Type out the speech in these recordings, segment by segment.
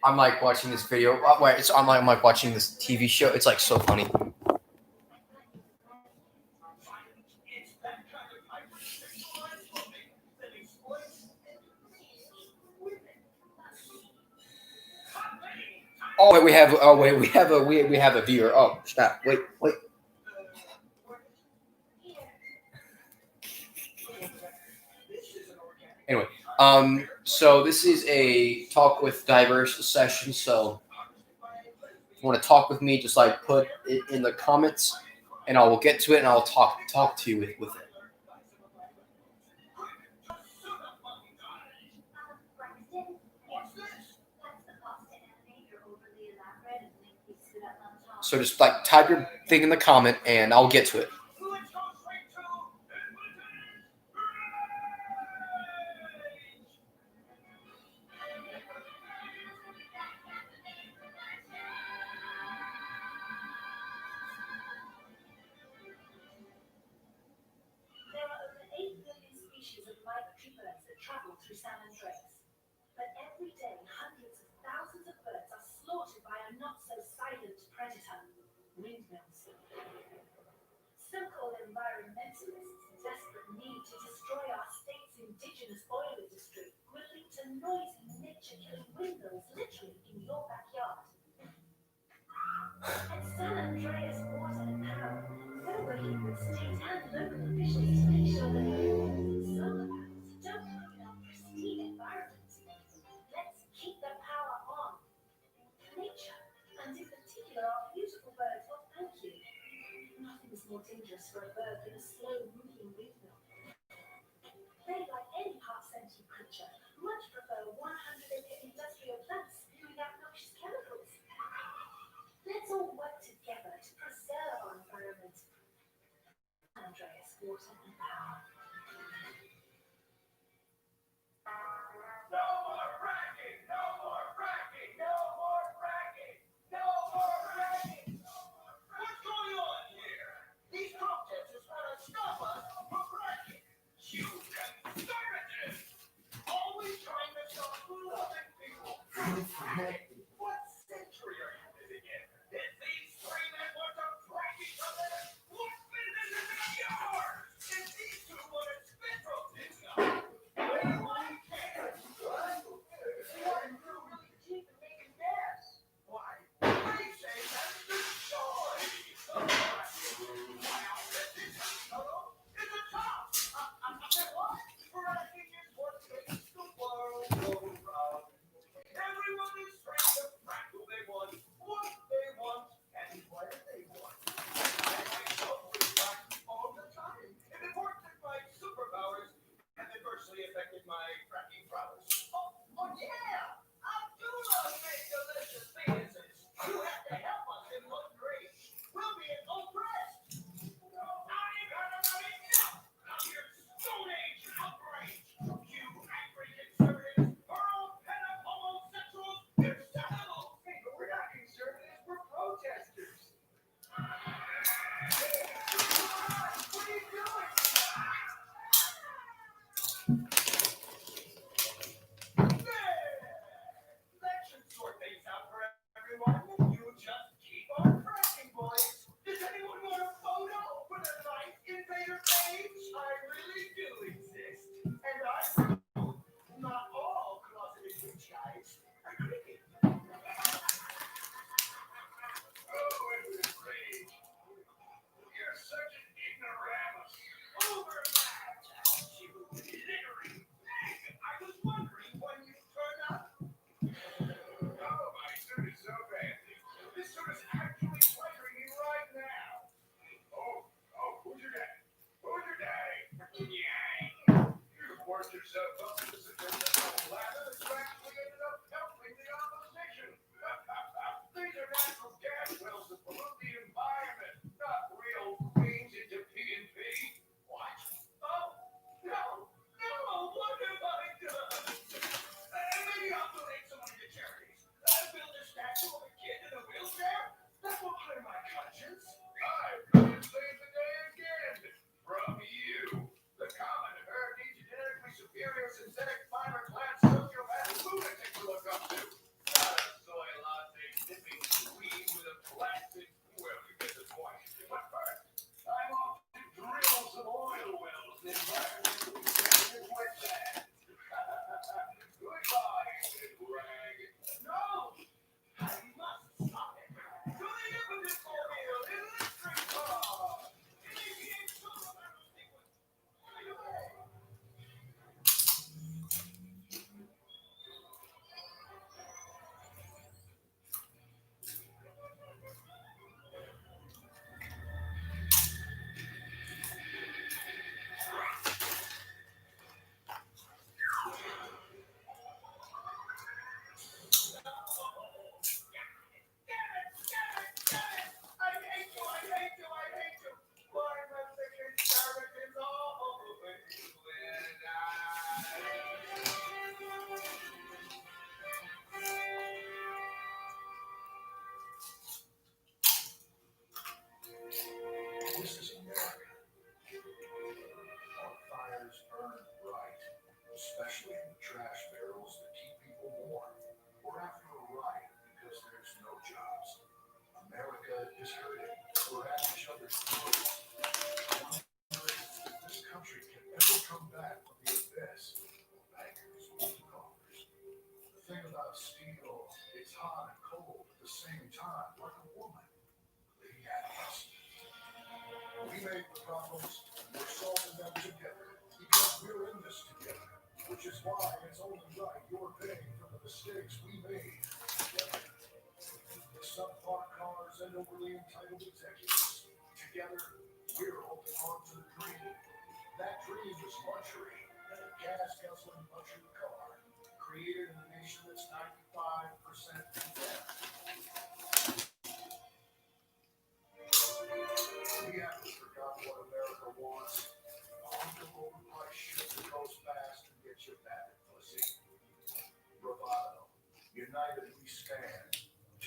I'm like watching this video. Wait, I'm like watching this TV show. It's like so funny. Oh wait, we have a viewer. Oh snap! Wait. Anyway, so this is a talk with diverse session. So if you want to talk with me, just like put it in the comments, and I will get to it, and I'll talk to you with it. So just like type your thing in the comment, and I'll get to it.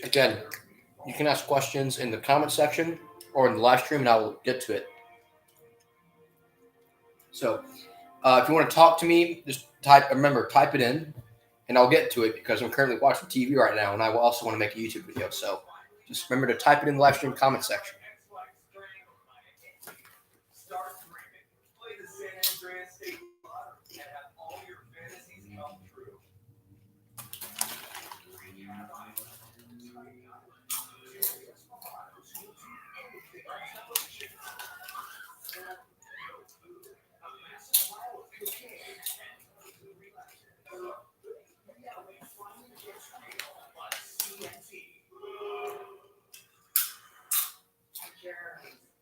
Again, you can ask questions in the comment section or in the live stream, and I will get to it. So, if you want to talk to me, just type it in, and I'll get to it because I'm currently watching TV right now, and I will also want to make a YouTube video. So, just remember to type it in the live stream comment section.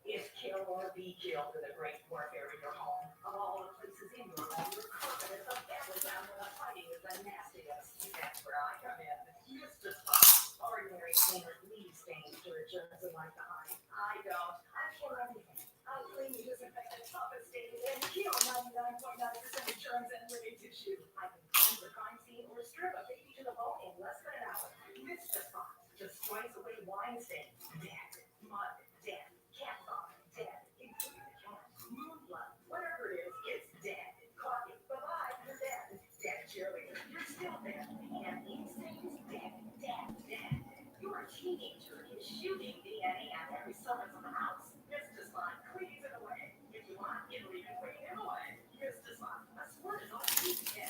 Is kill or be killed in the great warfare in your home. Of all the places in your home, your carpet is a family down where the fighting is the nastiest. That's where I come in. Mr. Spot. Ordinary cleaner leave stains to a jersey like the honey. I don't. I kill everything. I clean, disinfect the toughest stains and kill 99.9% of germs and living tissue. I can cleanse a crime scene or strip a baby to the bone in less than an hour. Mr. Spot destroys away wine stains, dead, mud, dead. Cat's on, dead, including the cat, moon blood, whatever it is, it's dead. Coffee, bye-bye, you're dead. Dead cheerleader, you're still dead. And these things, dead, dead, dead. Your teenager is shooting DNA at every surface of the house. Mr. Spot cleans it away. If you want, it'll even clean it away. Mr. Spot, a squirt is all you can.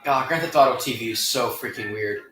God, Grand Theft Auto TV is so freaking weird.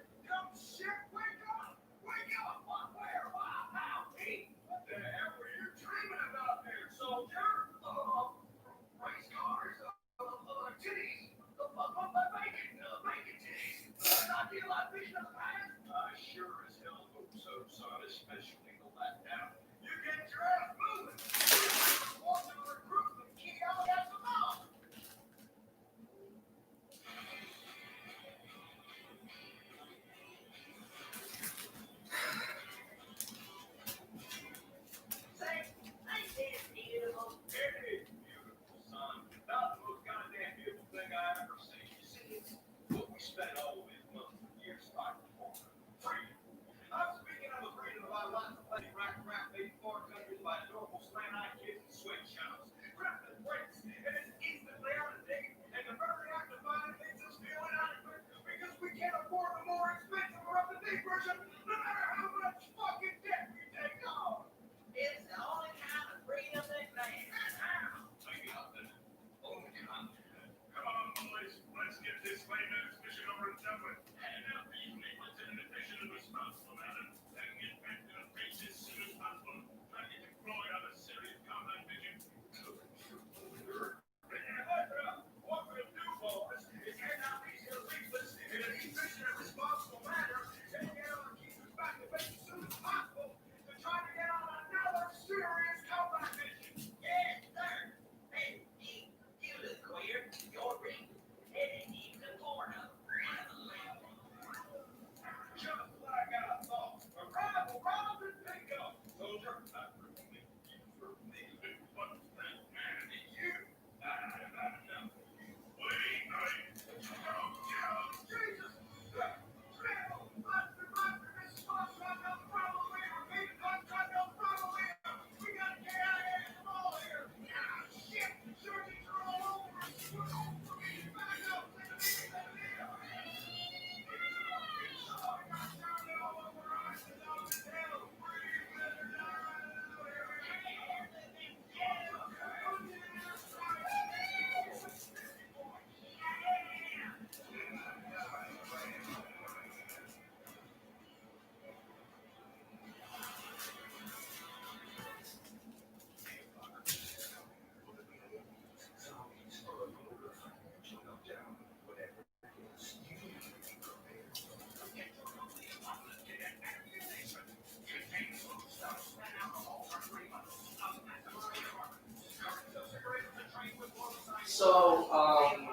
I'm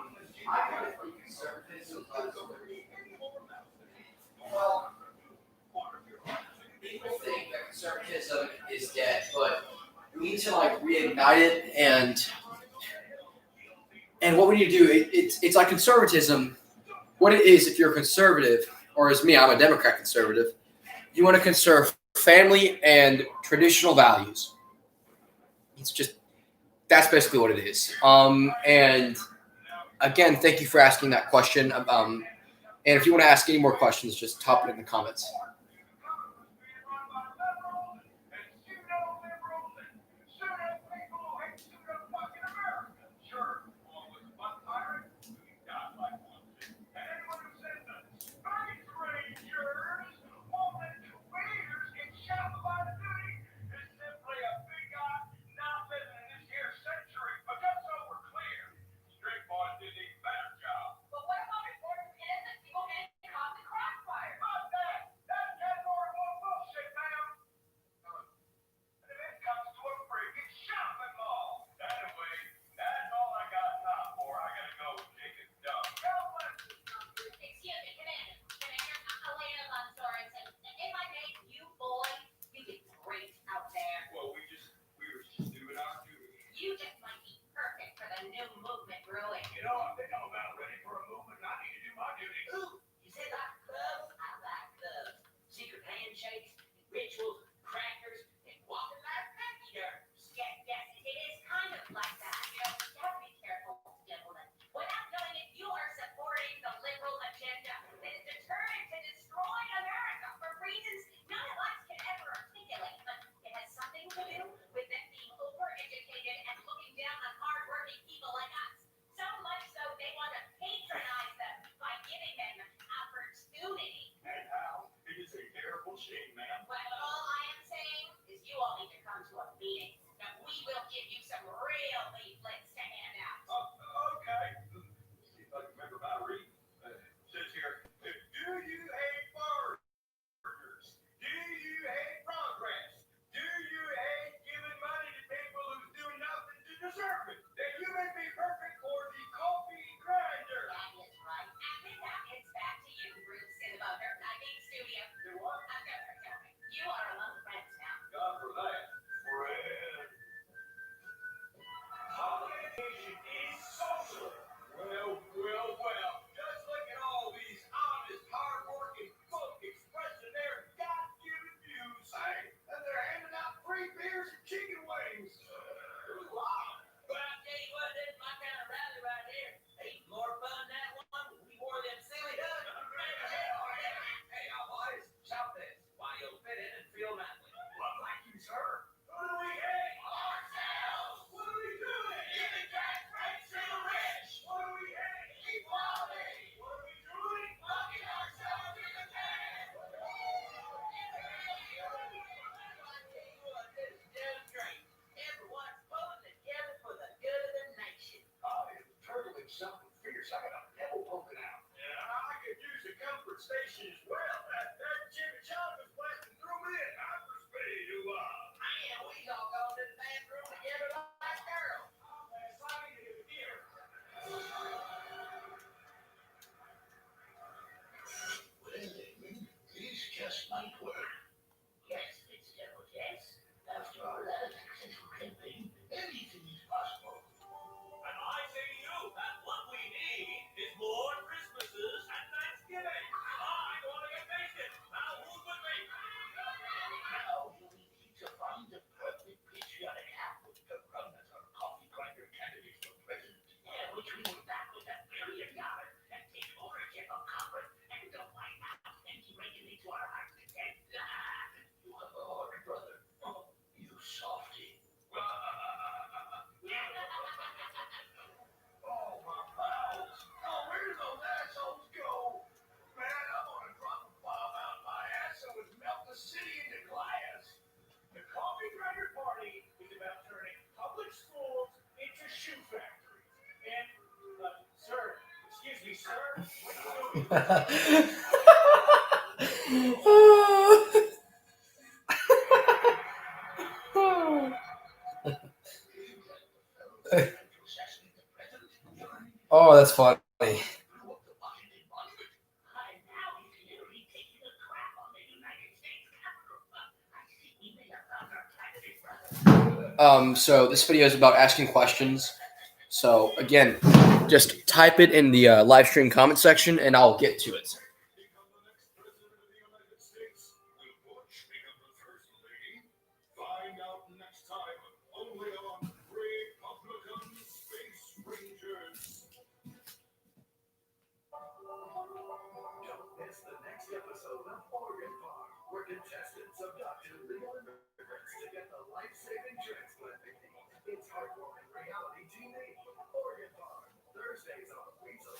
kind of pretty conservative, so well, people think that conservatism is dead, but we need to like reignite it, and what we need to do, it's like conservatism. What it is, if you're a conservative, or as me, I'm a Democrat conservative, you want to conserve family and traditional values. It's just that's basically what it is. And again, thank you for asking that question. And if you want to ask any more questions, just top it in the comments. Oh, that's funny. So this video is about asking questions. So again, just type it in the live stream comment section, and I'll get to it. It's the next episode of Organ Farm, where contestants abduct illegal immigrants to get the life-saving transplant they need. It's heartwarming reality TV. Organ Farm, Thursdays on Weasel.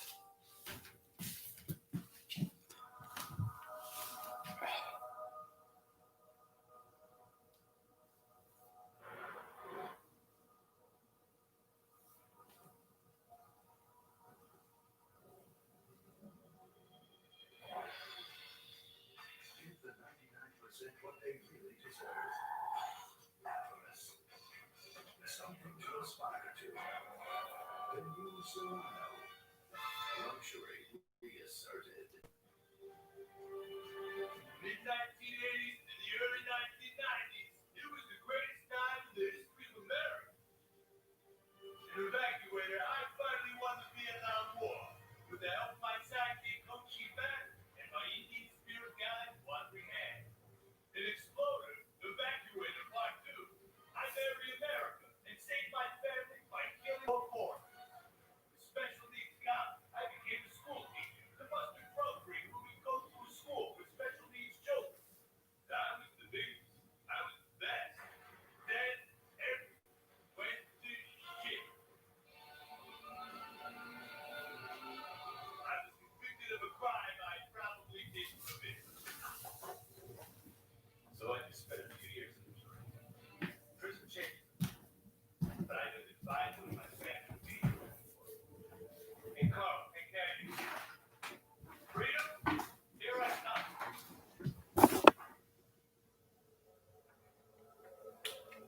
Give the 99% what they really deserve. Happiness. Something to aspire to. The new Solano. Luxury reasserted. Mid-1980s and the early 1990s, it was the greatest time in the history of America. An evacuator, I finally won the Vietnam War with the help of my sidekick, Coach Chief and my Indian spirit guide, Wandering Hand. An exploder, evacuator part 2. I married America and saved my family by killing all four. The special needs cop, I became a school teacher, the mustard program where we go to a school with special needs children. I was the biggest. I was the best. Then everything went to shit. I was convicted of a crime I probably didn't commit. So I just spent a few years in prison. Prison changed. But I didn't find what my family would be. Hey, Carl, take care of you. Freedom, here I come.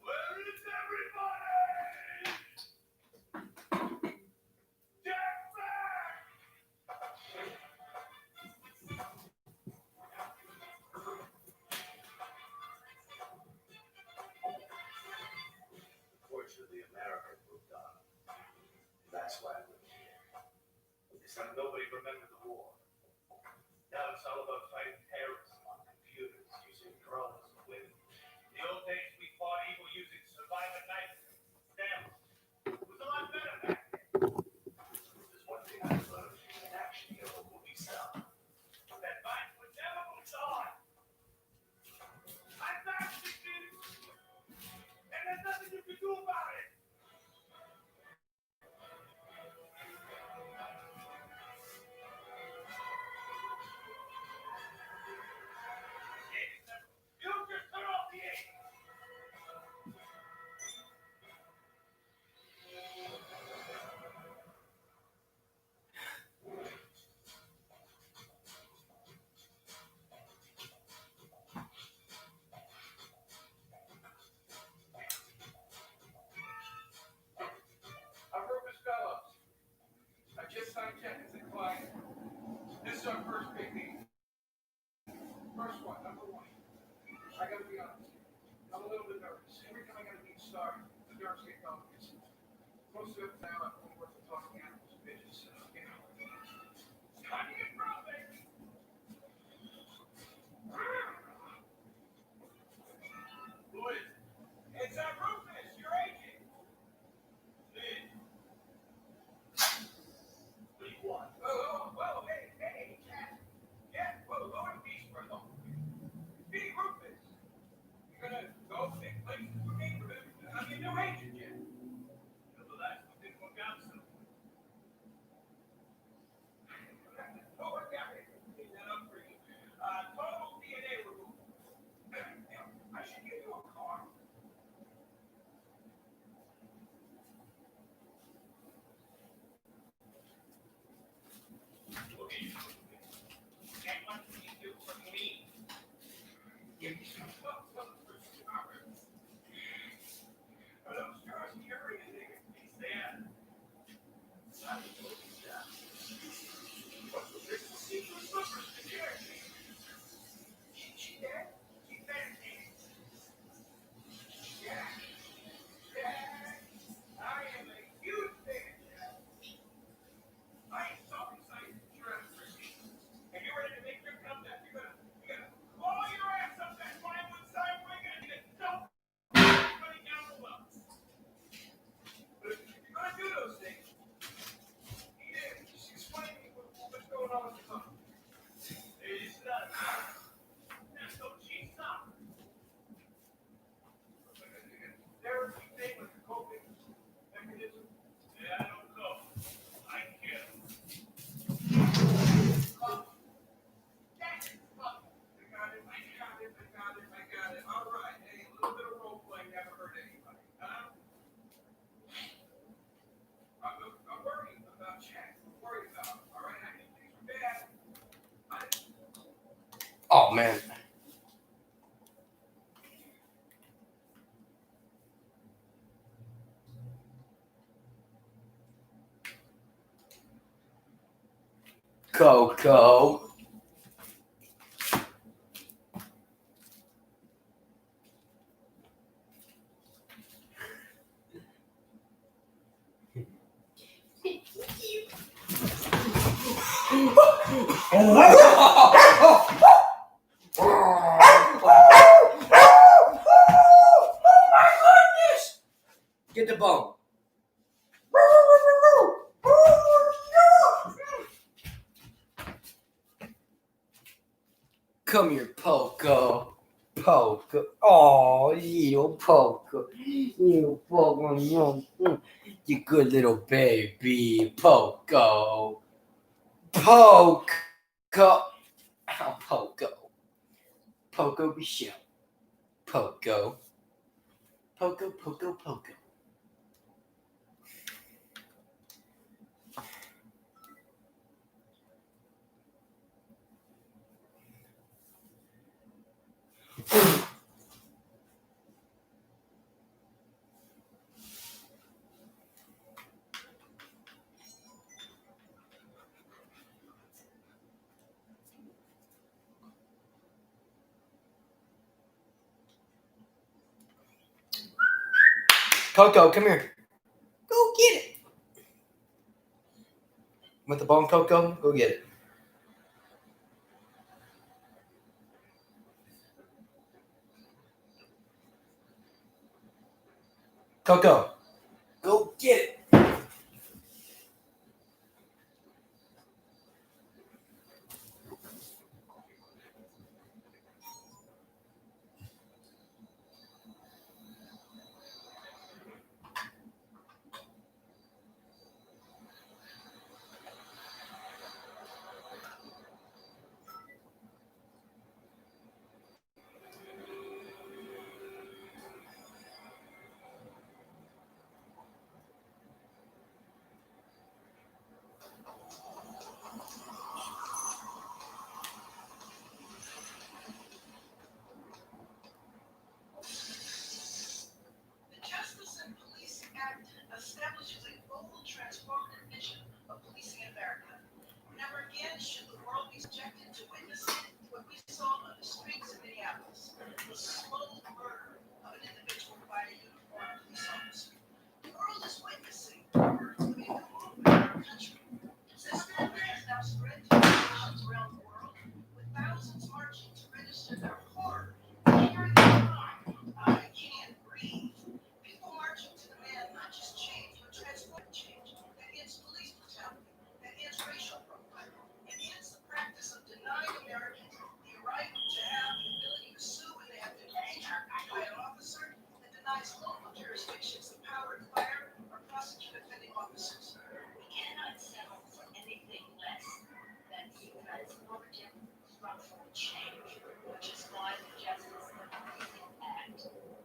Where is everybody? Jackson! Fortunately, America moved on. That's why I live here. It's like nobody remembered the war. Now it's all about fighting terrorism on computers, using drones and women. The old days we fought evil using survivor knives, stamps. It was a lot better back then. There's one thing I've learned in action hero movie style. That fight would never move on. I'm back, bitches! And there's nothing you can do about it. You just turn off the AC. Our Rufus Fellows. I just signed checkers and clients. This is our first big meeting. First one, number one. I gotta be honest. I'm a little bit nervous. Every time I gotta meet Star, the nerves get going. Most of the time I'm worth the talking animals and bitches, so, you know. It's time to get real, baby. Who is it? It's our Rufus, your agent. Liz. What do you want? Oh, hey, cat. Oh man. Coco. Get the bone. Come here, Poco. Poco. Oh, you Poco. You Poco. You good little baby. Poco. Poco. Oh, Poco. Poco Michelle. Poco. Poco, Poco, Poco. Coco, come here. Go get it. With the bone, Coco, go get it. Coco, go get it. The Justice and Police Act establishes a global transformative vision of policing in America. Never again should the world be subjected to witnessing what we saw on the streets of Minneapolis, the slow murder of an individual by a uniformed police officer. The world is witnessing murders of a movement in our country. This movement has now spread to nations around the world, with thousands marching to register their horror at hearing the cry, "I can't breathe." People marching to demand not just change, but transformative change that ends police brutality, that ends racial profiling, and ends the practice of denying Americans the right to have the ability to sue when they have been injured by an officer, that denies local jurisdictions the power to fire or prosecute offending officers. We cannot settle for anything less than transformative structural change, which is why the Justice and Policing Act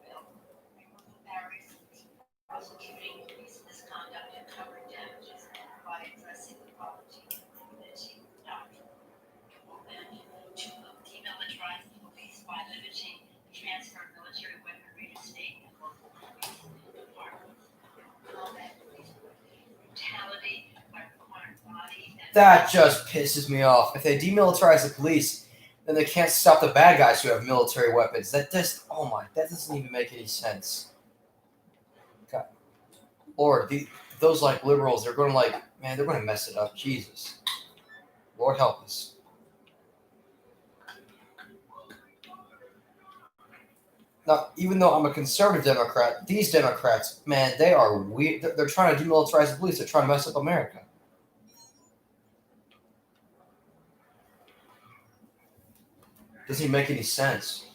will remove the barriers to prosecuting police misconduct and covering damages by addressing the poverty and immunity doctrine. It will then to demilitarize the police by limiting the transfer of military weaponry to state and local police departments. Combat police brutality by requiring body and That just pisses me off. If they demilitarize the police, then they can't stop the bad guys who have military weapons. That just, oh my, that doesn't even make any sense. God. Lord, those like liberals, they're going to man, they're going to mess it up. Jesus. Lord help us. Now, even though I'm a conservative Democrat, these Democrats, man, they are weird. They're trying to demilitarize the police. They're trying to mess up America. Doesn't even make any sense.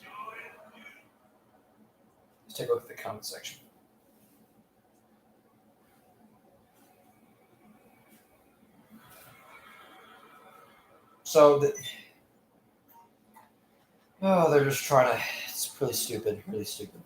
Let's take a look at the comment section. So, they're just trying to. It's really stupid. Really stupid.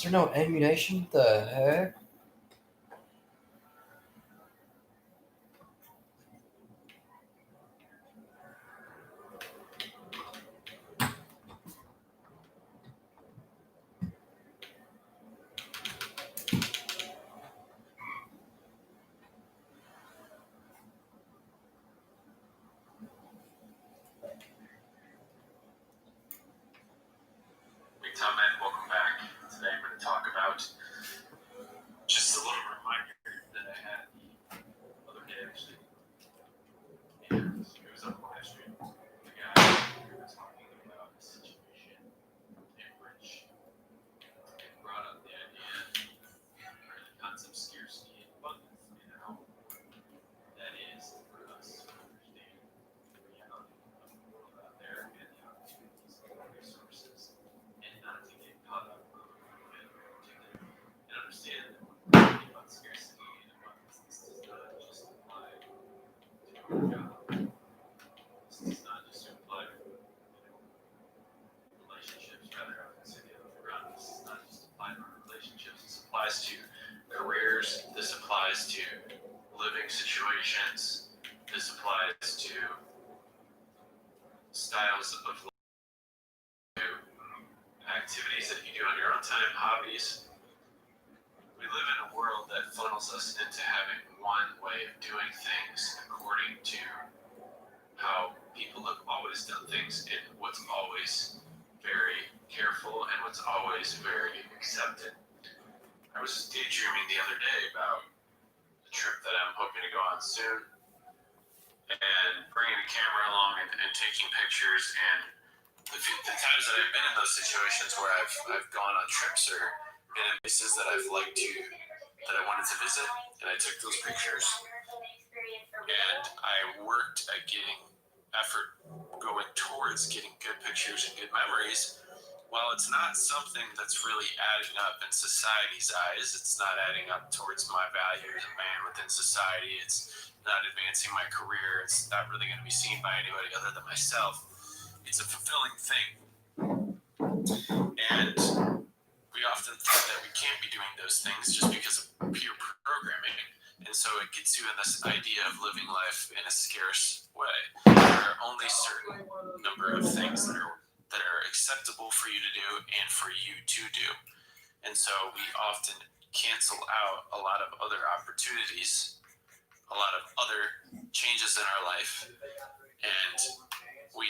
there no ammunition? What the heck? Big Tom Man, welcome back. Today I'm going to talk about just a little reminder that I had the other day actually. And it was on the live stream. The guy we were talking about a situation in which it brought up the idea or the concept scarcity and abundance and how that is for us to understand the reality of the world out there and the opportunities and the resources and not to get caught up and understand that when we're talking about scarcity and abundance, this does not just apply to our job. This does not just apply to relationships, rather I would say the other way around. This does not just apply to our relationships. This applies to careers. This applies to living situations. This applies to styles of life, to activities that you do on your own time, hobbies. We live in a world that funnels us into having one way of doing things according to how people have always done things and what's always very careful and what's always very accepted. I was daydreaming the other day about a trip that I'm hoping to go on soon and bringing a camera along and taking pictures, and the times that I've been in those situations where I've gone on trips or been in places that I've liked to, that I wanted to visit, and I took those pictures, and I worked at getting effort going towards getting good pictures and good memories. While it's not something that's really adding up in society's eyes, it's not adding up towards my value as a man within society, it's not advancing my career, it's not really going to be seen by anybody other than myself, it's a fulfilling thing. And we often think that we can't be doing those things just because of peer programming. And so it gets you in this idea of living life in a scarce way. There are only certain number of things that are acceptable for you to do and for you to do. And so we often cancel out a lot of other opportunities, a lot of other changes in our life, and we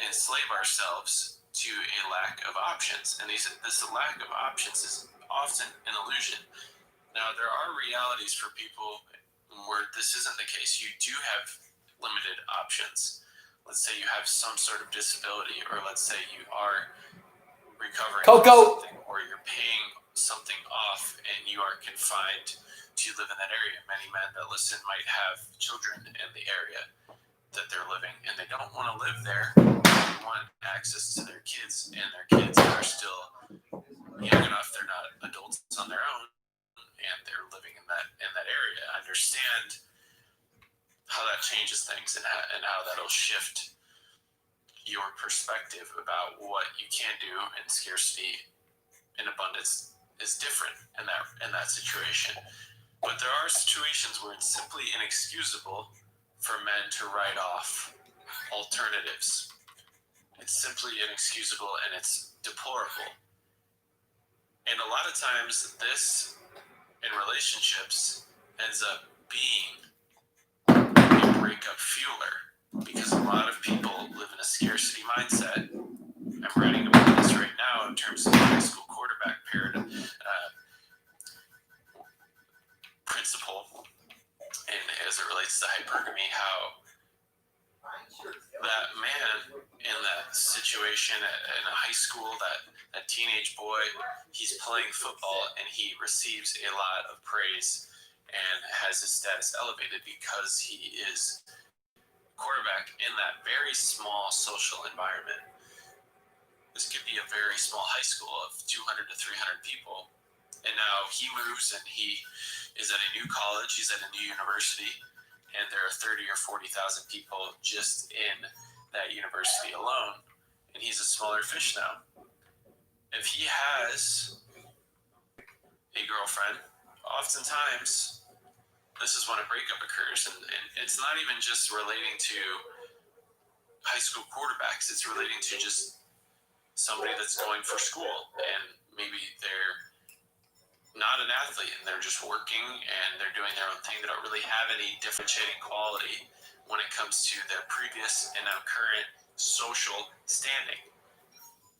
enslave ourselves to a lack of options. And this lack of options is often an illusion. Now, there are realities for people where this isn't the case. You do have limited options. Let's say you have some sort of disability, or let's say you are recovering from something, or you're paying something off and you are confined to live in that area. Many men that listen might have children in the area that they're living, and they don't want to live there. They want access to their kids, and their kids are still young enough, they're not adults on their own, and they're living in that area. I understand how that changes things and how that'll shift your perspective about what you can do, and scarcity and abundance is different in that situation. But there are situations where it's simply inexcusable for men to write off alternatives. It's simply inexcusable and it's deplorable. And a lot of times this in relationships ends up being a breakup fueler, because a lot of people live in a scarcity mindset. I'm writing about this right now in terms of the high school quarterback principle, and as it relates to hypergamy, how that man in that situation in a high school, that teenage boy, he's playing football and he receives a lot of praise and has his status elevated because he is quarterback in that very small social environment. This could be a very small high school of 200 to 300 people. And now he moves and he is at a new college, he's at a new university, and there are 30 or 40,000 people just in that university alone, and he's a smaller fish now. If he has a girlfriend, oftentimes this is when a breakup occurs. And it's not even just relating to high school quarterbacks, it's relating to just somebody that's going for school and maybe they're not an athlete and they're just working and they're doing their own thing. They don't really have any differentiating quality when it comes to their previous and now current social standing.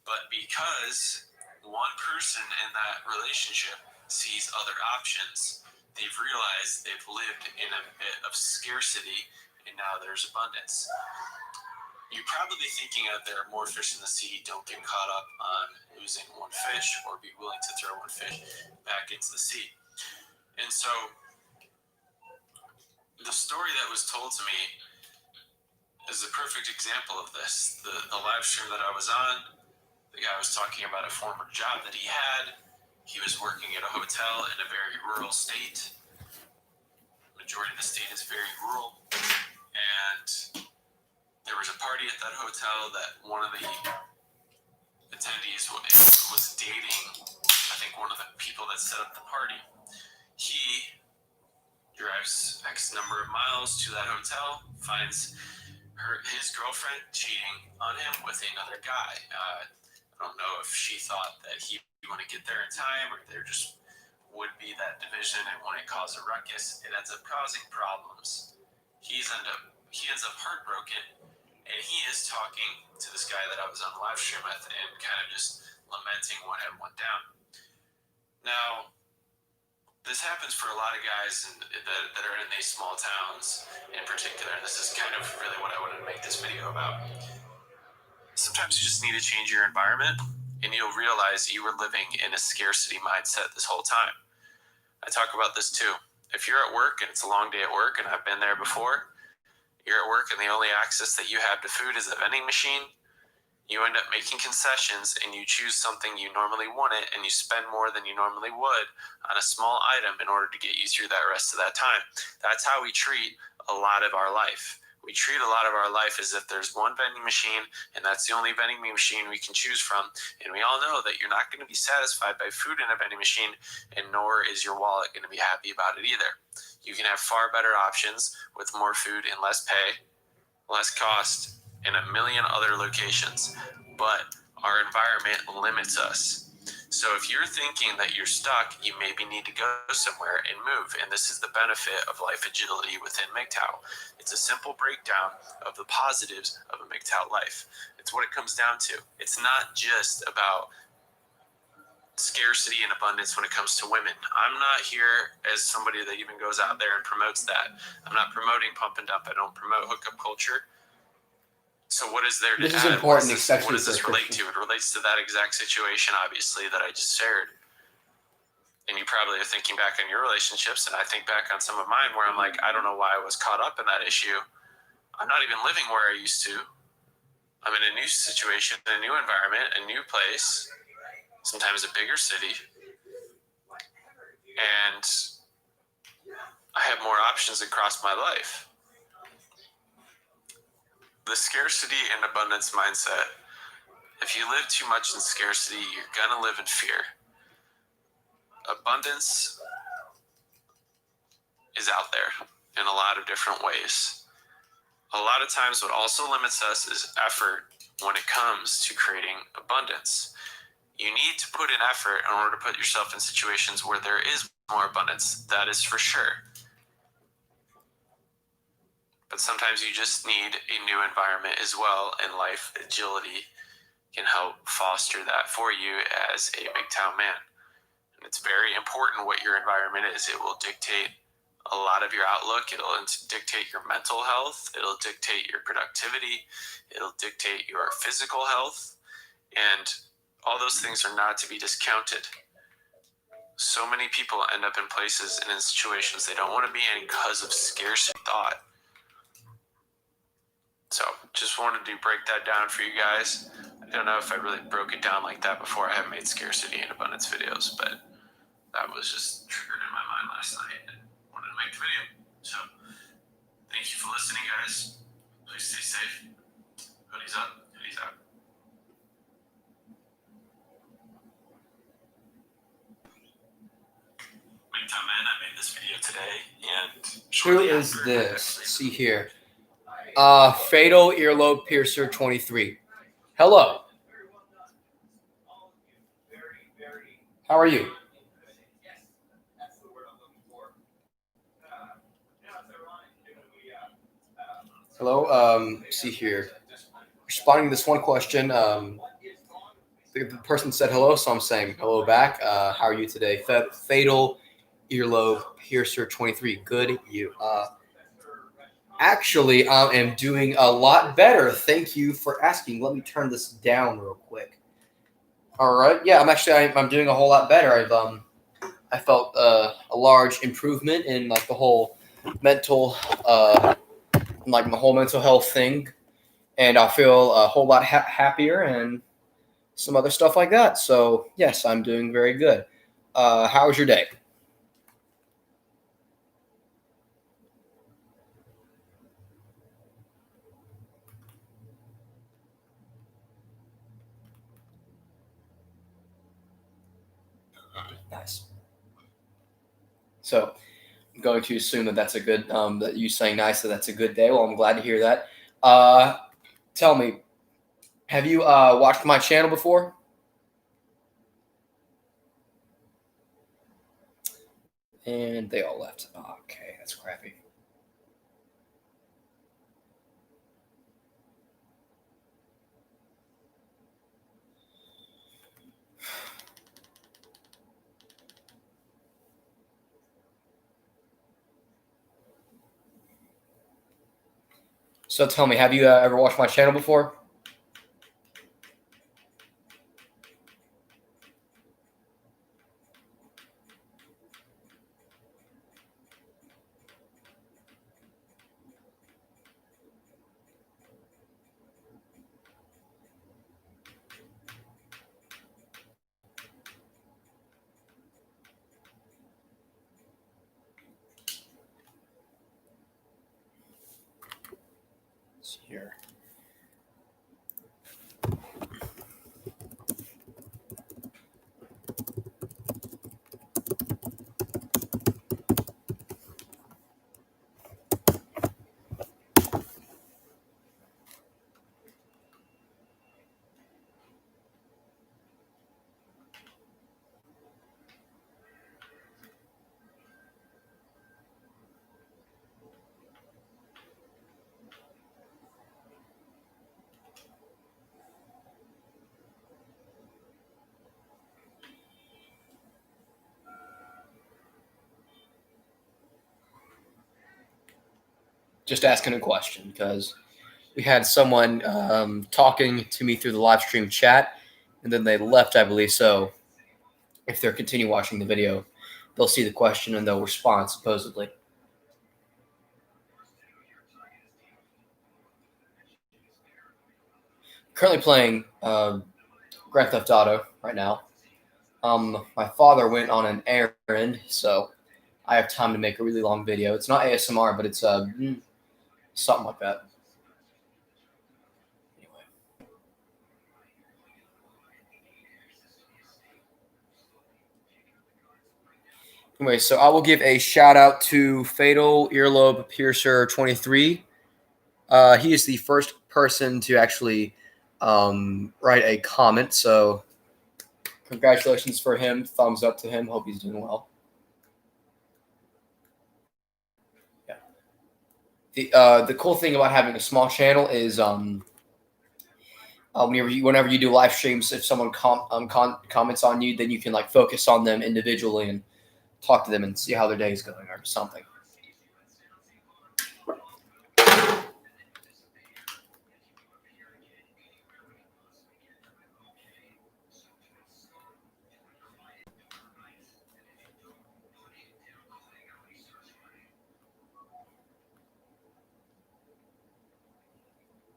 But because one person in that relationship sees other options, they've realized they've lived in a bit of scarcity and now there's abundance. You're probably thinking of there are more fish in the sea, don't get caught up on losing one fish or be willing to throw one fish back into the sea. And so the story that was told to me is a perfect example of this. The live stream that I was on, the guy was talking about a former job that he had. He was working at a hotel in a very rural state. Majority of the state is very rural. And there was a party at that hotel that one of the attendees was dating, I think, one of the people that set up the party. He drives X number of miles to that hotel, finds his girlfriend cheating on him with another guy. I don't know if she thought that he would get there in time or there just would be that division and when it caused a ruckus, it ends up causing problems. He ends up heartbroken. And he is talking to this guy that I was on live stream with and kind of just lamenting what had went down. Now, this happens for a lot of guys that are in these small towns in particular. This is kind of really what I wanted to make this video about. Sometimes you just need to change your environment and you'll realize you were living in a scarcity mindset this whole time. I talk about this too. If you're at work and it's a long day at work, and I've been there before, you're at work and the only access that you have to food is a vending machine, you end up making concessions and you choose something you normally wanted and you spend more than you normally would on a small item in order to get you through that rest of that time. That's how we treat a lot of our life. We treat a lot of our life as if there's one vending machine and that's the only vending machine we can choose from. And we all know that you're not going to be satisfied by food in a vending machine, and nor is your wallet going to be happy about it either. You can have far better options with more food and less pay, less cost, in a million other locations. But our environment limits us. So if you're thinking that you're stuck, you maybe need to go somewhere and move. And this is the benefit of life agility within MGTOW. It's a simple breakdown of the positives of a MGTOW life. It's what it comes down to. It's not just about scarcity and abundance when it comes to women. I'm not here as somebody that even goes out there and promotes that. I'm not promoting pump and dump. I don't promote hookup culture. So what is there to This is add? important, What especially does this for relate to? It relates to that exact situation, obviously, that I just shared. And you probably are thinking back on your relationships, and I think back on some of mine where I'm like, I don't know why I was caught up in that issue. I'm not even living where I used to. I'm in a new situation, a new environment, a new place, sometimes a bigger city. And I have more options across my life. The scarcity and abundance mindset. If you live too much in scarcity, you're going to live in fear. Abundance is out there in a lot of different ways. A lot of times what also limits us is effort when it comes to creating abundance. You need to put in effort in order to put yourself in situations where there is more abundance. That is for sure. But sometimes you just need a new environment as well, and life agility can help foster that for you as a MGTOW man. And it's very important what your environment is. It will dictate a lot of your outlook. It'll dictate your mental health. It'll dictate your productivity. It'll dictate your physical health. And all those things are not to be discounted. So many people end up in places and in situations they don't want to be in because of scarcity thought. So just wanted to break that down for you guys. I don't know if I really broke it down like that before. I have made scarcity and abundance videos, but that was just triggered in my mind last night and wanted to make the video. So thank you for listening, guys. Please stay safe. Hoodies up. Hoodies out. come in. I made this video today, and Who shortly is after, this? actually- See here. Fatal Earlobe Piercer 23. Hello. How are you? Hello. See here. Responding to this one question. The person said hello, so I'm saying hello back. How are you today? Fatal Earlobe Piercer 23. Good. You. Actually, I am doing a lot better. Thank you for asking. Let me turn this down real quick. All right. Yeah, I'm doing a whole lot better. I felt a large improvement in like the whole mental like my whole mental health thing, and I feel a whole lot happier and some other stuff like that. So yes, I'm doing very good. How was your day? Nice. So I'm going to assume that that's a good that you saying nice, that that's a good day. Well, I'm glad to hear that. Tell me, have you watched my channel before? And they all left. Oh, okay, that's crappy. So tell me, have you ever watched my channel before? Let's see here. Just asking a question because we had someone talking to me through the live stream chat, and then they left, I believe. So if they're continue watching the video, they'll see the question and they'll respond supposedly. Currently playing Grand Theft Auto right now. My father went on an errand, so I have time to make a really long video. It's not ASMR, but it's something like that. Anyway, so I will give a shout out to Fatal Earlobe Piercer 23. He is the first person to actually write a comment. So congratulations for him. Thumbs up to him. Hope he's doing well. Yeah. The cool thing about having a small channel is whenever you do live streams, if someone comments on you, then you can like focus on them individually and talk to them and see how their day is going or something.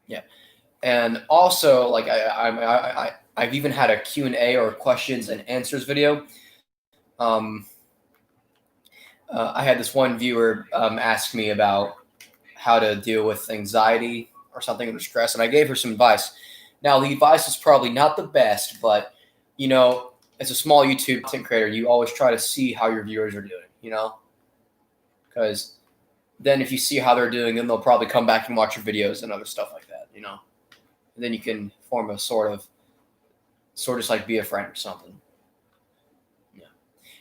Yeah. And also, like I've even had a Q&A or questions and answers video. I had this one viewer ask me about how to deal with anxiety or something or stress, and I gave her some advice. Now, the advice is probably not the best, but as a small YouTube content creator, you always try to see how your viewers are doing. you know, because then if you see how they're doing, then they'll probably come back and watch your videos and other stuff like that, you know. And then you can form a sort of like be a friend or something. Yeah.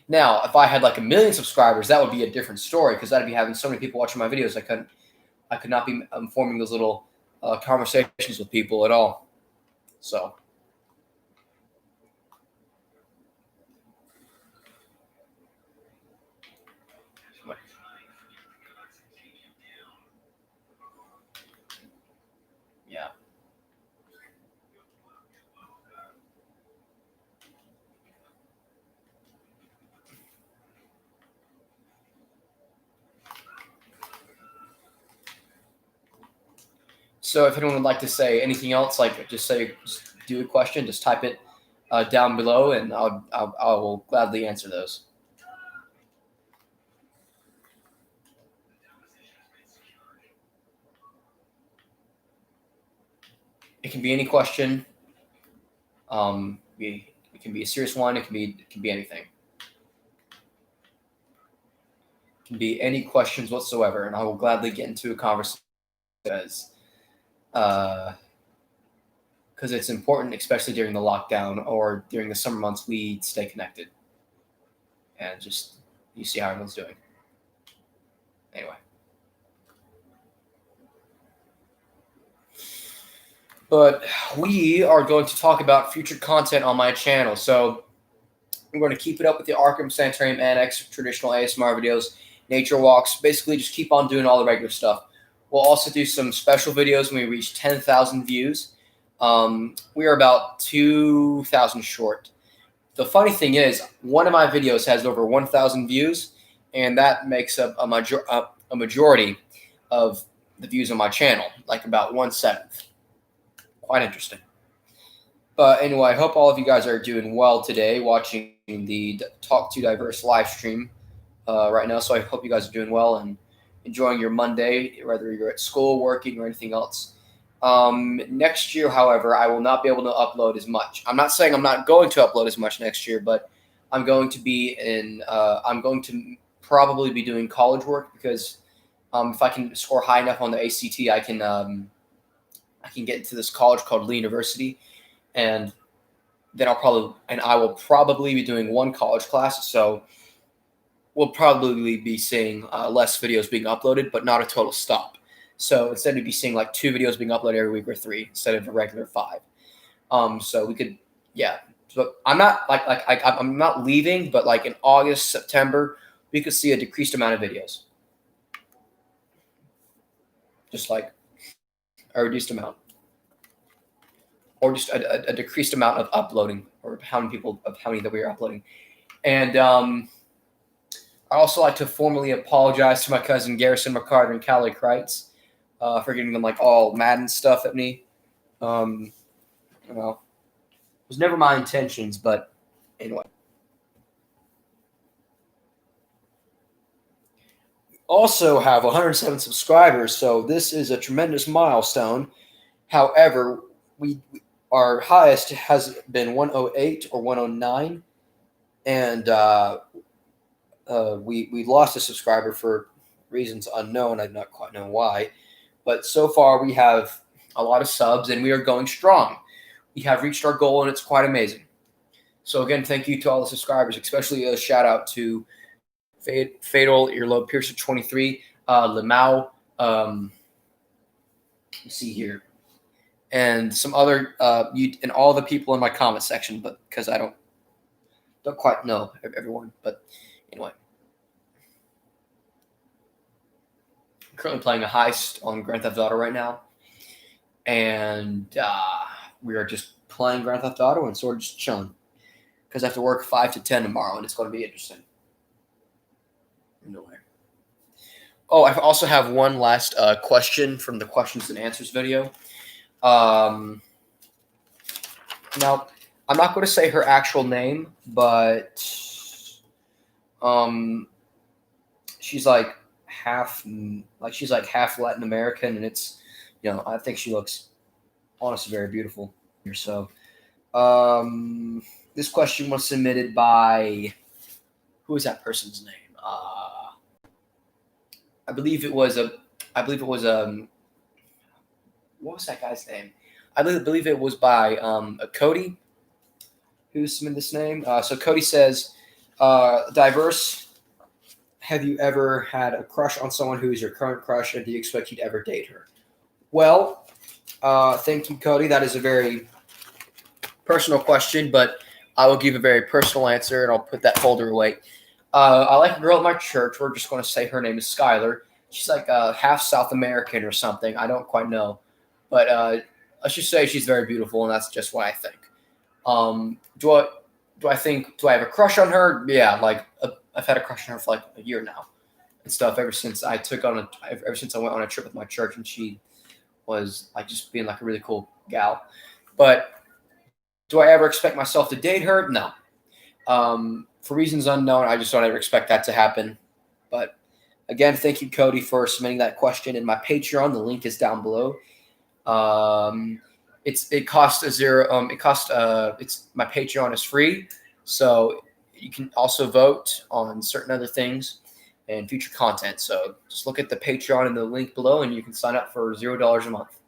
Now, if I had like 1 million subscribers, that would be a different story because I'd be having so many people watching my videos. I could not be forming those little conversations with people at all. So. Yeah. So if anyone would like to say anything else, like just do a question, just type it down below, and I will gladly answer those. It can be any question. It can be a serious one. It can be anything. It can be any questions whatsoever, and I will gladly get into a conversation because it's important, especially during the lockdown or during the summer months, we stay connected and just you see how everyone's doing. Anyway. But we are going to talk about future content on my channel. So I'm going to keep it up with the Arkham Sanitarium Annex, traditional ASMR videos, nature walks, basically just keep on doing all the regular stuff. We'll also do some special videos when we reach 10,000 views. We are about 2,000 short. The funny thing is, one of my videos has over 1,000 views, and that makes up a majority of the views on my channel, like about 1/7. Quite interesting. But anyway, I hope all of you guys are doing well today watching the Talk to Diverse live stream right now. So I hope you guys are doing well and enjoying your Monday, whether you're at school, working, or anything else. Next year, however, I will not be able to upload as much. I'm not saying I'm not going to upload as much next year, but I'm going to probably be doing college work because if I can score high enough on the ACT, I can get into this college called Lee University, and then I will probably be doing one college class. So we'll probably be seeing less videos being uploaded, but not a total stop. So instead, we'd be seeing like 2 videos being uploaded every week or 3 instead of a regular 5. So we could, yeah. So I'm not I'm not leaving, but like in August, September, we could see a decreased amount of videos, just like a reduced amount, or just a decreased amount of uploading, or how many that we are uploading. And I also like to formally apologize to my cousin Garrison McCarter and Callie Kreitz for getting them like all mad and stuff at me. You know, it was never my intentions, but anyway. Also have 107 subscribers, so this is a tremendous milestone. However, our highest has been 108 or 109, and we lost a subscriber for reasons unknown. I do not quite know why, but so far we have a lot of subs, and we are going strong. We have reached our goal, and it's quite amazing. So again, thank you to all the subscribers, especially a shout out to Fatal Earlobe Piercer 23, Lamau. Let's see here, and some other and all the people in my comment section, but because I don't quite know everyone, but anyway. I'm currently playing a heist on Grand Theft Auto right now, and we are just playing Grand Theft Auto and sort of just chilling because I have to work 5 to 10 tomorrow, and it's going to be interesting. No way. Oh, I also have one last question from the questions and answers video. Now, I'm not going to say her actual name, but she's like half Latin American, and it's, I think she looks honestly very beautiful. So, this question was submitted by, who is that person's name? I believe it was what was that guy's name? I believe it was by Cody who submitted this name. So Cody says, diverse. Have you ever had a crush on someone who is your current crush, and do you expect you'd ever date her? Well, thank you, Cody. That is a very personal question, but I will give a very personal answer, and I'll put that folder away. I like a girl at my church. We're just going to say her name is Skylar. She's like half South American or something. I don't quite know, but let's just say she's very beautiful, and that's just what I think. Do I have a crush on her? Yeah, like I've had a crush on her for like a year now and stuff. Ever since I went on a trip with my church, and she was like just being like a really cool gal. But do I ever expect myself to date her? No. For reasons unknown, I just don't ever expect that to happen. But again, thank you, Cody, for submitting that question in my Patreon. The link is down below. It costs my Patreon is free, so you can also vote on certain other things and future content. So just look at the Patreon in the link below, and you can sign up for $0 a month.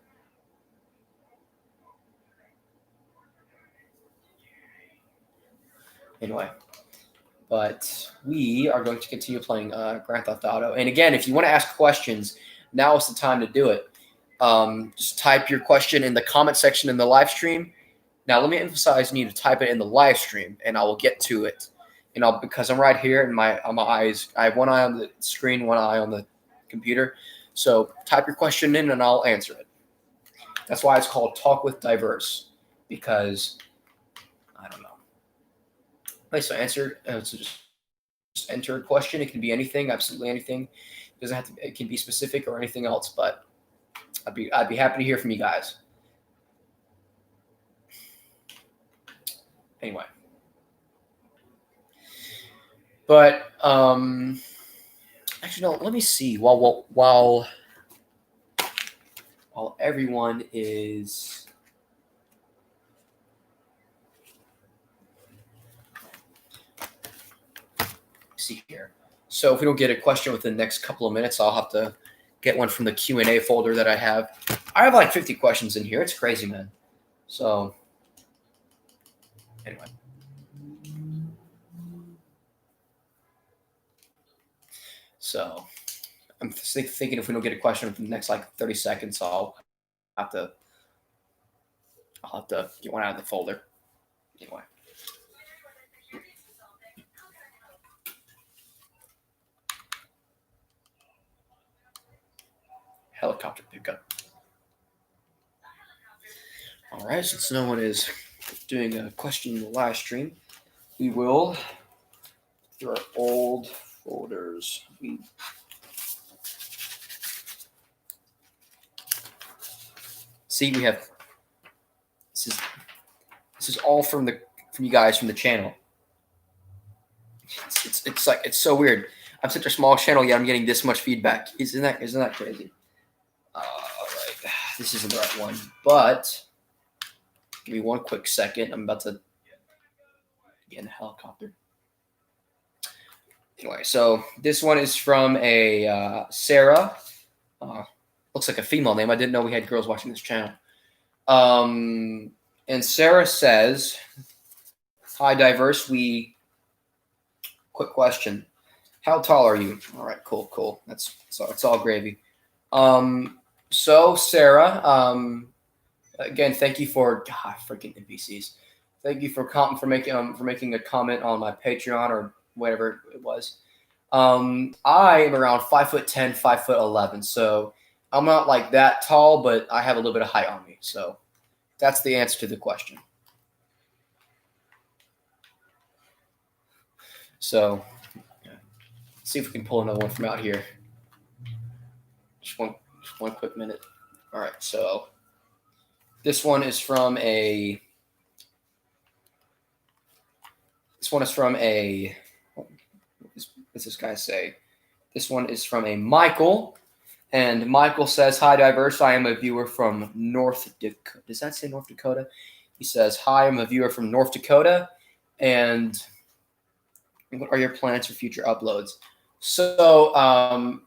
Anyway, but we are going to continue playing Grand Theft Auto. And again, if you want to ask questions, now is the time to do it. Just type your question in the comment section in the live stream. Now, let me emphasize, you need to type it in the live stream, and I will get to it. Because I'm right here, and my eyes, I have one eye on the screen, one eye on the computer. So type your question in, and I'll answer it. That's why it's called Talk with Diverse, because I don't know. Okay, so just enter a question. It can be anything, absolutely anything. It doesn't have to. It can be specific or anything else. But I'd be happy to hear from you guys. Anyway, but actually, no. Let me see. While everyone is. See here. So if we don't get a question within the next couple of minutes, I'll have to get one from the Q&A folder that I have. I have like 50 questions in here. It's crazy, man. So anyway. So I'm thinking if we don't get a question within the next like 30 seconds, I'll have to get one out of the folder. Anyway. Helicopter pickup. All right, since no one is doing a question in the live stream, we will through our old folders. We have this is all from you guys from the channel. It's so weird. I'm such a small channel, yet I'm getting this much feedback. Isn't that crazy? All right, this isn't the right one, but give me one quick second. I'm about to get in the helicopter. Anyway, so this one is from a Sarah. Looks like a female name. I didn't know we had girls watching this channel. And Sarah says, "Hi, Diverse. Quick question. How tall are you?" All right, cool. It's all gravy. So Sarah, again, thank you for freaking NPCs. Thank you for making a comment on my Patreon or whatever it was. I am around 5'10", 5'11", so I'm not like that tall, but I have a little bit of height on me. So that's the answer to the question. So let's see if we can pull another one from out here. Just one quick minute. All right, so this one is from a. What does this guy say? This one is from a Michael, and Michael says, "Hi, Diverse. I am a viewer from North Dakota." Does that say North Dakota? He says, "Hi, I'm a viewer from North Dakota, and what are your plans for future uploads?" So,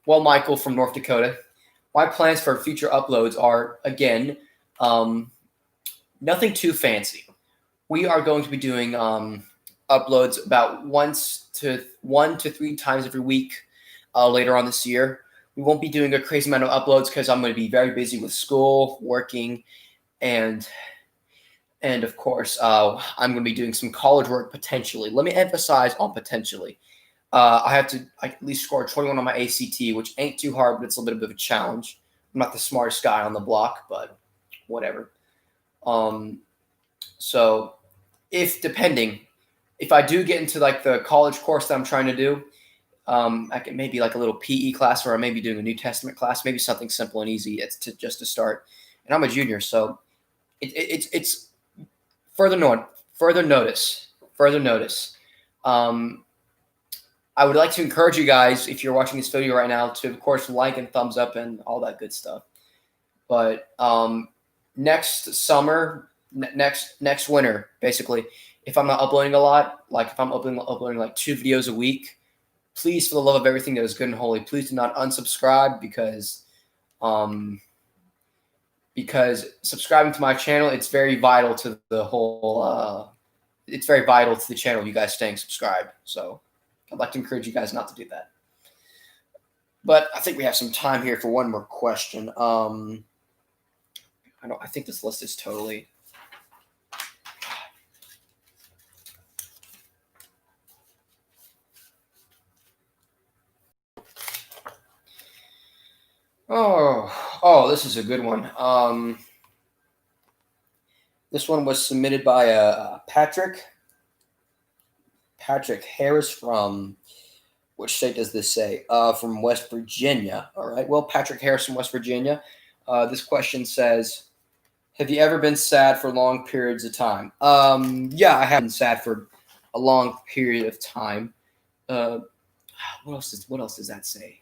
well, Michael from North Dakota, my plans for future uploads are, again, nothing too fancy. We are going to be doing uploads about 1 to 3 times every week later on this year. We won't be doing a crazy amount of uploads because I'm going to be very busy with school, working, and of course, I'm going to be doing some college work potentially. Let me emphasize on potentially. I have to at least score 21 on my ACT, which ain't too hard, but it's a little bit of a challenge. I'm not the smartest guy on the block, but whatever. So if I do get into like the college course that I'm trying to do, I can maybe like a little PE class, or I may be doing a New Testament class, maybe something simple and easy. It's just to start. And I'm a junior, so it's further notice. I would like to encourage you guys, if you're watching this video right now, to of course like and thumbs up and all that good stuff. But next summer, next winter, basically, if I'm not uploading a lot, like if I'm uploading like 2 videos a week, please, for the love of everything that is good and holy, please do not unsubscribe because subscribing to my channel, it's very vital to the whole. It's very vital to the channel. You guys staying subscribed, so I'd like to encourage you guys not to do that. But I think we have some time here for one more question. I think this list is totally. Oh, this is a good one. This one was submitted by Patrick Harris from, which state does this say? From West Virginia. All right. Well, Patrick Harris from West Virginia. This question says, have you ever been sad for long periods of time? Yeah, I have been sad for a long period of time. What else does that say?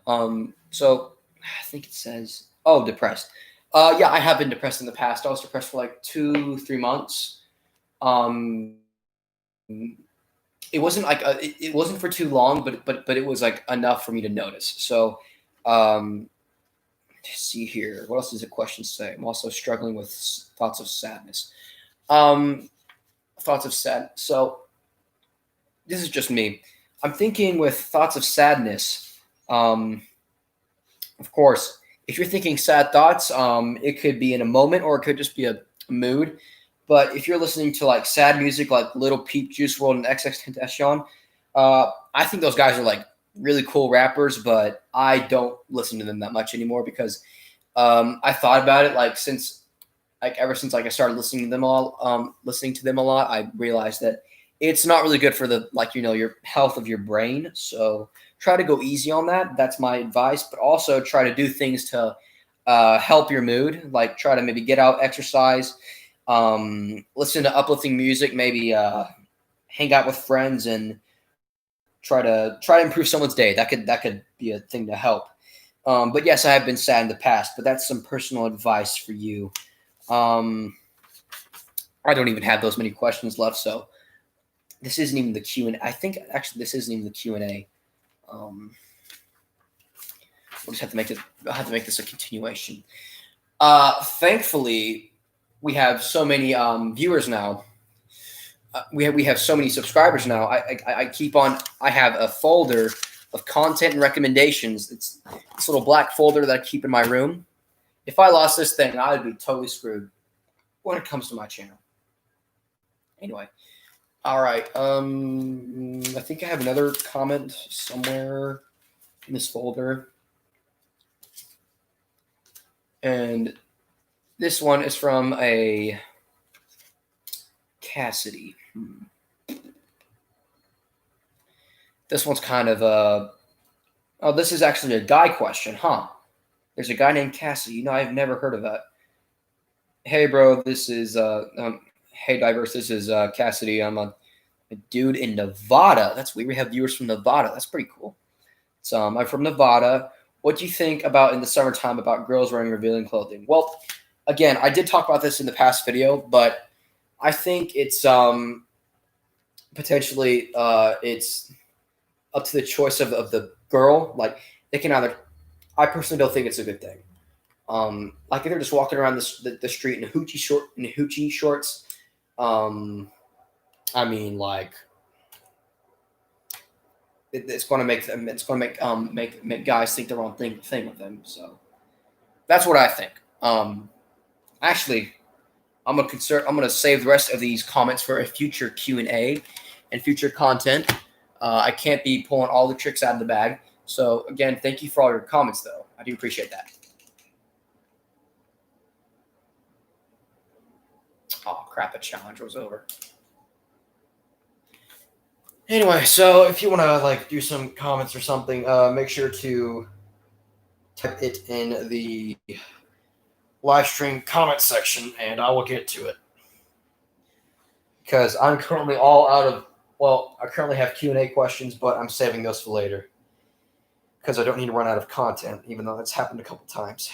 So I think it says, depressed. Yeah, I have been depressed in the past. I was depressed for like 2-3 months. It wasn't like it wasn't for too long, but it was like enough for me to notice. So, let's see here. What else does the question say? I'm also struggling with thoughts of sadness. Thoughts of sad. So, this is just me. I'm thinking with thoughts of sadness. Of course, if you're thinking sad thoughts, it could be in a moment or it could just be a mood. But if you're listening to like sad music, like Little Peep, Juice WRLD, and XXXTentacion, I think those guys are like really cool rappers, but I don't listen to them that much anymore because I thought about it ever since I started listening to them a lot, I realized that it's not really good for the your health of your brain. So try to go easy on that. That's my advice. But also try to do things to help your mood. Like try to maybe get out, exercise, listen to uplifting music, maybe hang out with friends, and try to improve someone's day. That could be a thing to help. But yes, I have been sad in the past. But that's some personal advice for you. I don't even have those many questions left, so this isn't even the Q&A. I think actually this isn't even the Q&A. We'll just have to make it. I'll have to make this a continuation. Thankfully, we have so many viewers now. We have so many subscribers now. I have a folder of content and recommendations. It's this little black folder that I keep in my room. If I lost this thing, I would be totally screwed when it comes to my channel. Anyway, all right. I think I have another comment somewhere in this folder. And this one is from a Cassidy. This one's kind of this is actually a guy question, huh? There's a guy named Cassidy. I've never heard of that. Hey, bro, this is hey, Diverse. This is Cassidy. I'm a dude in Nevada. That's weird. We have viewers from Nevada. That's pretty cool. So I'm from Nevada. What do you think about in the summertime about girls wearing revealing clothing? Well, again, I did talk about this in the past video, but I think it's potentially it's up to the choice of the girl. Like they can either. I personally don't think it's a good thing. Like if they're just walking around the street in hoochie shorts. I mean, like it's going to make them. It's going to make guys think the wrong thing with them. So that's what I think. Actually, I'm gonna save the rest of these comments for a future Q&A and future content. I can't be pulling all the tricks out of the bag. So again, thank you for all your comments, though. I do appreciate that. Oh crap! The challenge was over. Anyway, so if you want to like do some comments or something, make sure to type it in the live stream comment section, and I will get to it. Because I'm currently all out of. Well, I currently have Q&A questions, but I'm saving those for later. Because I don't need to run out of content, even though that's happened a couple times.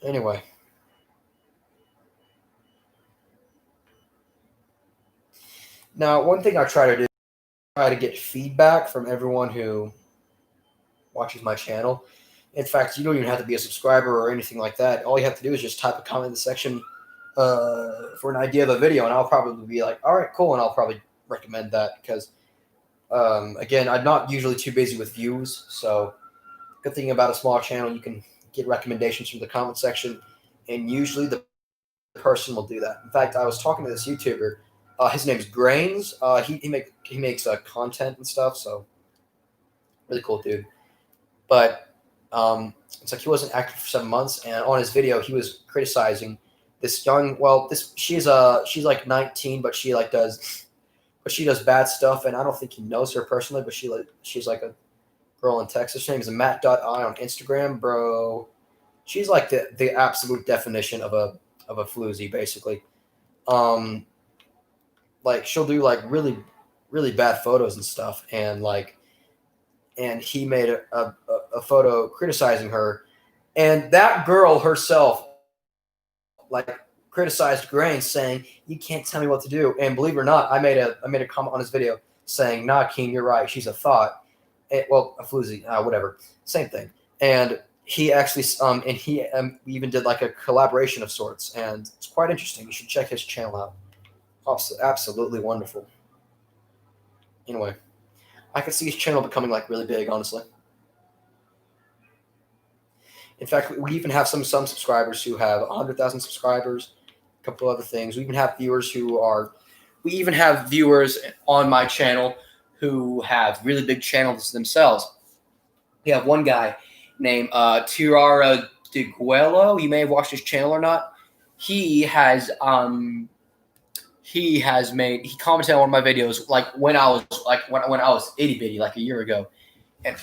Anyway. Now, one thing I try to do is try to get feedback from everyone who watches my channel. In fact, you don't even have to be a subscriber or anything like that. All you have to do is just type a comment in the section for an idea of a video, and I'll probably be like, all right, cool, and I'll probably recommend that because, again, I'm not usually too busy with views, so good thing about a small channel, you can get recommendations from the comment section, and usually the person will do that. In fact, I was talking to this YouTuber. His name's Grains. He makes content and stuff, so really cool dude. But it's like he wasn't active for 7 months, and on his video he was criticizing this young. Well, she's like 19, but she does bad stuff, and I don't think he knows her personally, but she's like a girl in Texas. Her name is Matt.I on Instagram, bro. She's like the absolute definition of a floozy, basically. Like she'll do like really, really bad photos and stuff, and he made a photo criticizing her, and that girl herself like criticized Grains, saying you can't tell me what to do. And believe it or not, I made a comment on his video saying, nah, Keen, you're right, she's a thought. Well, a floozy, whatever, same thing. And he actually we even did like a collaboration of sorts, and it's quite interesting. You should check his channel out. Absolutely wonderful. Anyway, I could see his channel becoming like really big, honestly. In fact, we even have some subscribers who have 100,000 subscribers, a couple other things. We even have viewers on my channel who have really big channels themselves. We have one guy named Tirara DeGuello. You may have watched his channel or not. He commented on one of my videos like when I was itty bitty, like a year ago. And